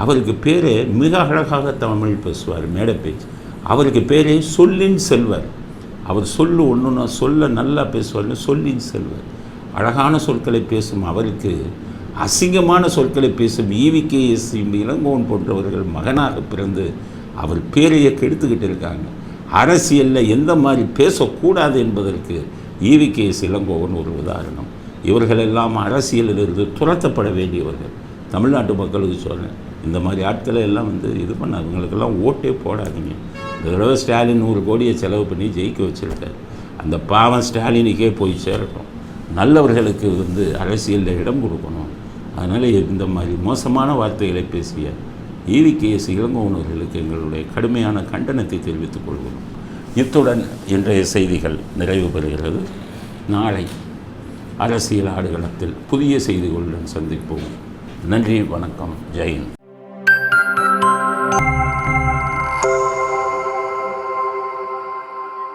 அவருக்கு பேர் மிக அழகாக தமிழ் பேசுவார், மேடை பேச்சு. அவருக்கு பேர் சொல்லின் செல்வர். அவர் ஒன்றுன்னா சொல்ல நல்லா பேசுவார்னு சொல்லின் செல்வர். அழகான சொற்களை பேசும் அவருக்கு அசிங்கமான சொற்களை பேசும் EVKS இளங்கோவன் போன்றவர்கள் மகனாக பிறந்து அவர் பேரையை கெடுத்துக்கிட்டு இருக்காங்க. அரசியலில் எந்த மாதிரி பேசக்கூடாது என்பதற்கு EVKS இளங்கோவன் ஒரு உதாரணம். இவர்களெல்லாம் அரசியலிலிருந்து துரத்தப்பட வேண்டியவர்கள். தமிழ்நாட்டு மக்களுக்கு சொல்கிறேன், இந்த மாதிரி ஆட்களை எல்லாம் இது பண்ண அவங்களுக்கெல்லாம் ஓட்டே போடாதீங்க. இந்த தடவை ஸ்டாலின் 100 கோடியை செலவு பண்ணி ஜெயிக்க வச்சுருக்காரு. அந்த பாவம் ஸ்டாலினுக்கே போய் சேரட்டும். நல்லவர்களுக்கு அரசியலில் இடம் கொடுக்கணும். அதனால் இந்த மாதிரி மோசமான வார்த்தைகளை பேசிய EVKS இளங்கோவனர்களுக்கு எங்களுடைய கடுமையான கண்டனத்தை தெரிவித்துக் கொள்கிறோம். இத்துடன் இன்றைய செய்திகள் நிறைவு பெறுகிறது. நாளை அரசியல் ஆடுகளத்தில் புதிய செய்திகளுடன் சந்திப்போம். நன்றி, வணக்கம், ஜெய் ஹிந்த்.